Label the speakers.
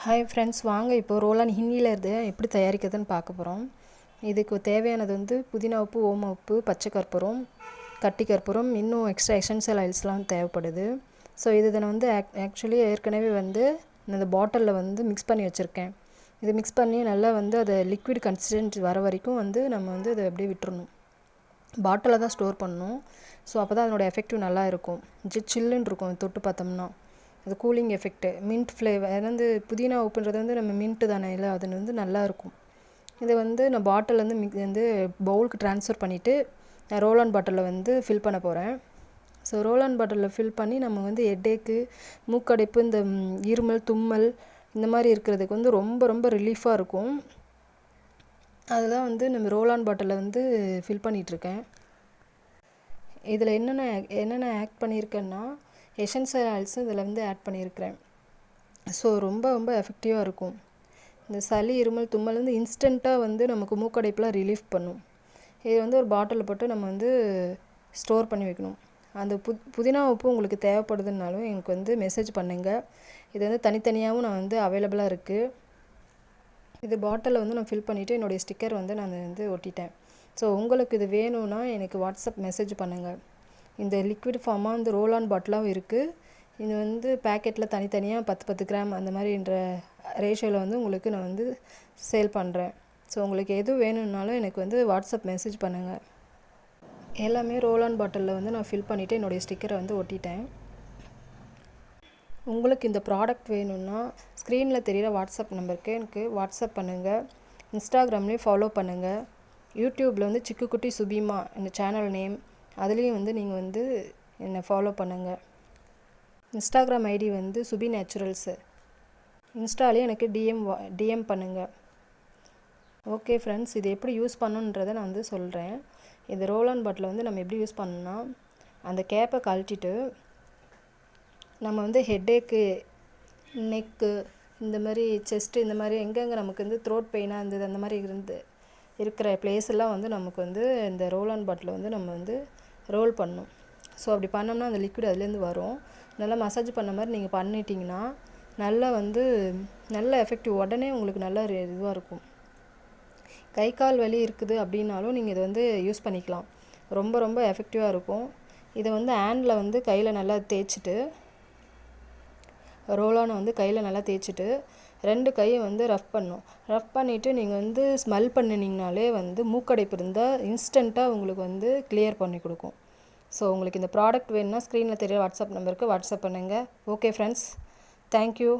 Speaker 1: Hi friends, வாங்க இப்போ roll-on ஹிந்தியில் இருந்து எப்படி தயாரிக்கிறதுன்னு பார்க்க போகிறோம். இதுக்கு தேவையானது வந்து புதினா உப்பு, ஓம உப்பு, பச்சை கற்பூரம், கட்டி கற்பூரம், இன்னும் எக்ஸ்ட்ரா எசென்ஷியல் ஆயில்ஸ்லாம் தேவைப்படுது. ஸோ இது நான் வந்து ஆக்சுவலி ஏற்கனவே வந்து இந்த பாட்டிலில் வந்து மிக்ஸ் பண்ணி வச்சுருக்கேன். இது மிக்ஸ் பண்ணி நல்லா வந்து அதை லிக்விட் கன்சிஸ்டன்சி வர வரைக்கும் வந்து நம்ம வந்து அதை அப்படியே விட்டுறணும். பாட்டிலில் தான் ஸ்டோர் பண்ணணும். ஸோ அப்போ தான் அதனோட எஃபெக்டிவ் நல்லா இருக்கும். சில்லுன்னு இருக்கும் தொட்டு பார்த்தோம்னா. அது கூலிங் எஃபெக்ட்டு, மின்ட் ஃப்ளேவர். அது வந்து புதினா உப்புன்றது வந்து நம்ம மின்ட்டு தானே, இல்லை அது வந்து நல்லாயிருக்கும். இதை வந்து நான் பாட்டிலேருந்து பவுலுக்கு ட்ரான்ஸ்ஃபர் பண்ணிவிட்டு நான் ரோலான் பாட்டிலில் வந்து ஃபில் பண்ண போகிறேன். ஸோ ரோலான் பாட்டிலில் ஃபில் பண்ணி நம்ம வந்து ஹெட்டேக்கு, மூக்கடைப்பு, இந்த இருமல், தும்மல் இந்த மாதிரி இருக்கிறதுக்கு வந்து ரொம்ப ரொம்ப ரிலீஃபாக இருக்கும். அதெல்லாம் வந்து நம்ம ரோலான் பாட்டிலில் வந்து ஃபில் பண்ணிகிட்ருக்கேன். இதில் என்னென்ன ஆட் பண்ணியிருக்கேன்னா எசென்ஷியல் ஆயில்ஸும் இதில் வந்து ஆட் பண்ணியிருக்கிறேன். ஸோ ரொம்ப ரொம்ப எஃபெக்டிவாக இருக்கும். இந்த சளி, இருமல், தும்மல் வந்து இன்ஸ்டண்ட்டாக வந்து நமக்கு மூக்கடைப்பெலாம் ரிலீஃப் பண்ணும். இது வந்து ஒரு பாட்டிலில் போட்டு நம்ம வந்து ஸ்டோர் பண்ணி வைக்கணும். அந்த புதினா உப்பு உங்களுக்கு தேவைப்படுதுன்னாலும் எனக்கு வந்து மெசேஜ் பண்ணுங்கள். இது வந்து தனித்தனியாகவும் நான் வந்து அவைலபிளாக இருக்குது. இது பாட்டிலில் வந்து நான் ஃபில் பண்ணிவிட்டு என்னுடைய ஸ்டிக்கர் வந்து நான் வந்து ஒட்டிட்டேன். ஸோ உங்களுக்கு இது வேணும்னா எனக்கு வாட்ஸ்அப் மெசேஜ் பண்ணுங்கள். இந்த லிக்விட் ஃபார்மாக இந்த ரோலான் பாட்டிலாகவும் இருக்குது. இது வந்து பேக்கெட்டில் தனித்தனியாக 10 கிராம் அந்த மாதிரின்ற ரேஷியோவில் வந்து உங்களுக்கு நான் வந்து சேல் பண்ணுறேன். ஸோ உங்களுக்கு எது வேணும்னாலும் எனக்கு வந்து வாட்ஸ்அப் மெசேஜ் பண்ணுங்கள். எல்லாமே ரோலான் பாட்டிலில் வந்து நான் ஃபில் பண்ணிவிட்டு என்னுடைய ஸ்டிக்கரை வந்து ஒட்டிட்டேன். உங்களுக்கு இந்த ப்ராடக்ட் வேணும்னா ஸ்க்ரீனில் தெரிகிற வாட்ஸ்அப் நம்பருக்கு எனக்கு வாட்ஸ்அப் பண்ணுங்கள். இன்ஸ்டாகிராம்லேயும் ஃபாலோ பண்ணுங்கள். யூடியூப்பில் வந்து சிக்குக்குட்டி சுபீமா இந்த சேனல் நேம், அதுலேயும் வந்து நீங்கள் வந்து என்னை ஃபாலோ பண்ணுங்கள். இன்ஸ்டாகிராம் ஐடி வந்து சுபி நேச்சுரல்ஸு. இன்ஸ்டாலேயே எனக்கு டிஎம் பண்ணுங்கள். ஓகே ஃப்ரெண்ட்ஸ், இது எப்படி யூஸ் பண்ணணுன்றதை நான் வந்து சொல்கிறேன். இது ரோலான் பாட்டில் வந்து நம்ம எப்படி யூஸ் பண்ணணும்னா, அந்த கேப்பை கழட்டிட்டு நம்ம வந்து ஹெட்டேக்கு, நெக்கு, இந்த மாதிரி செஸ்ட்டு, இந்த மாதிரி எங்கெங்கே நமக்கு வந்து த்ரோட் பெயினாக இருந்தது அந்த மாதிரி இருக்கிற பிளேஸெல்லாம் வந்து நமக்கு வந்து இந்த ரோலான் பாட்டில் வந்து நம்ம வந்து ரோல் பண்ணணும். ஸோ அப்படி பண்ணோம்னா அந்த லிக்விட் அதுலேருந்து வரும். நல்லா மசாஜ் பண்ண மாதிரி நீங்கள் பண்ணிட்டீங்கன்னா நல்லா வந்து நல்ல எஃபெக்டிவ், உடனே உங்களுக்கு நல்ல இதுவாக இருக்கும். கை கால் வலி இருக்குது அப்படின்னாலும் நீங்கள் இதை வந்து யூஸ் பண்ணிக்கலாம். ரொம்ப ரொம்ப எஃபெக்டிவாக இருக்கும். இதை வந்து ஹேண்டில் வந்து கையில் நல்லா தேய்ச்சிட்டு, ரோலானை வந்து கையில் நல்லா தேய்ச்சிட்டு 2 கையை வந்து ரஃப் பண்ணிவிட்டு நீங்கள் வந்து ஸ்மெல் பண்ணினீங்கனாலே வந்து மூக்கடைப்பு இருந்தால் இன்ஸ்டண்ட்டாக உங்களுக்கு வந்து கிளியர் பண்ணி கொடுக்கும். ஸோ உங்களுக்கு இந்த ப்ராடக்ட் வேணும்னா ஸ்க்ரீனில் தெரியுற வாட்ஸ்அப் நம்பருக்கு வாட்ஸ்அப் பண்ணுங்கள். Okay friends, thank you.